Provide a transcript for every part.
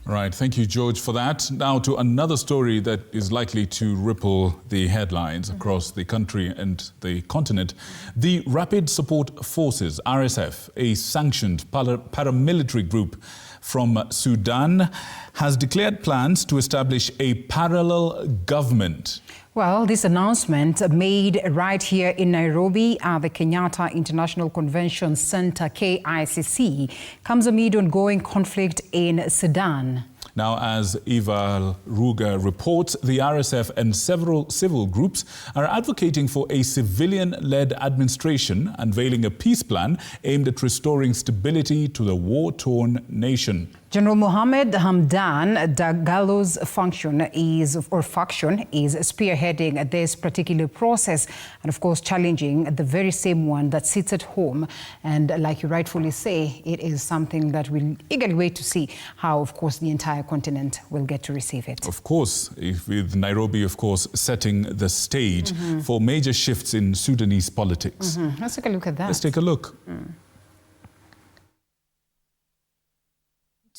Right, thank you, George, for that. Now to another story that is likely to ripple the headlines across the country and the continent. The Rapid Support Forces, RSF, a sanctioned paramilitary group from Sudan, has declared plans to establish a parallel government. Well, this announcement made right here in Nairobi at the Kenyatta International Convention Centre, KICC, comes amid ongoing conflict in Sudan. Now, as Eva Ruga reports, the RSF and several civil groups are advocating for a civilian-led administration, unveiling a peace plan aimed at restoring stability to the war-torn nation. General Mohamed Hamdan Dagalo's faction is spearheading this particular process and, of course, challenging the very same one that sits at home. And like you rightfully say, it is something that we'll eagerly wait to see how, of course, the entire continent will get to receive it. Of course, with Nairobi, of course, setting the stage for major shifts in Sudanese politics. Let's take a look at that. Let's take a look.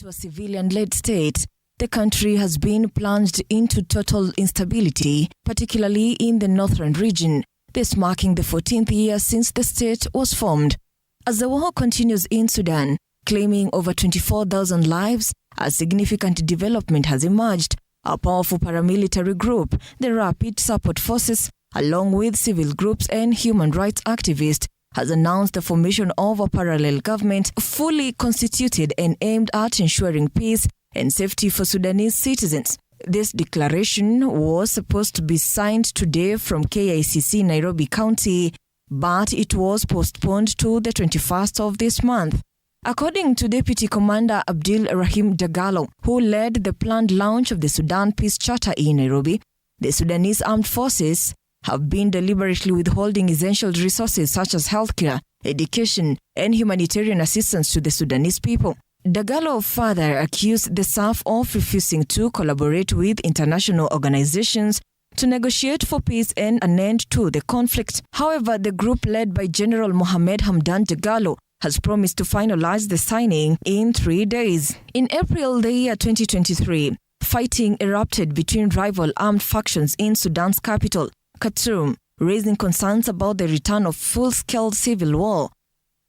To a civilian-led state, the country has been plunged into total instability, particularly in the northern region, this marking the 14th year since the state was formed. As the war continues in Sudan, claiming over 24,000 lives, a significant development has emerged. A powerful paramilitary group, the Rapid Support Forces, along with civil groups and human rights activists, has announced the formation of a parallel government fully constituted and aimed at ensuring peace and safety for Sudanese citizens. This declaration was supposed to be signed today from KICC, Nairobi County, but it was postponed to the 21st of this month. According to Deputy Commander Abdul Rahim Dagalo, who led the planned launch of the Sudan Peace Charter in Nairobi, the Sudanese armed forces have been deliberately withholding essential resources such as healthcare, education, and humanitarian assistance to the Sudanese people. Dagalo further accused the SAF of refusing to collaborate with international organizations to negotiate for peace and an end to the conflict. However, the group led by General Mohamed Hamdan Dagalo has promised to finalize the signing in 3 days. In April the year 2023, fighting erupted between rival armed factions in Sudan's capital, Khartoum, raising concerns about the return of full-scale civil war.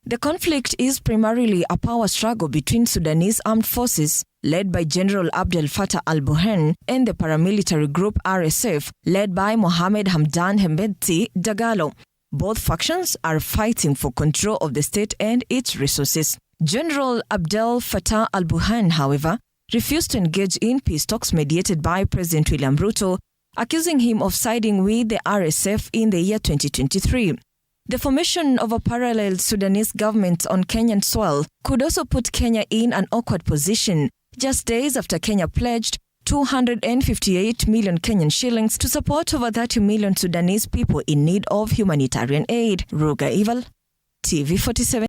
The conflict is primarily a power struggle between Sudanese armed forces, led by General Abdel Fattah al-Burhan, and the paramilitary group RSF, led by Mohamed Hamdan Dagalo. Both factions are fighting for control of the state and its resources. General Abdel Fattah al-Burhan, however, refused to engage in peace talks mediated by President William Ruto, accusing him of siding with the RSF in the year 2023. The formation of a parallel Sudanese government on Kenyan soil could also put Kenya in an awkward position, just days after Kenya pledged 258 million Kenyan shillings to support over 30 million Sudanese people in need of humanitarian aid. Ruga Ival, TV 47.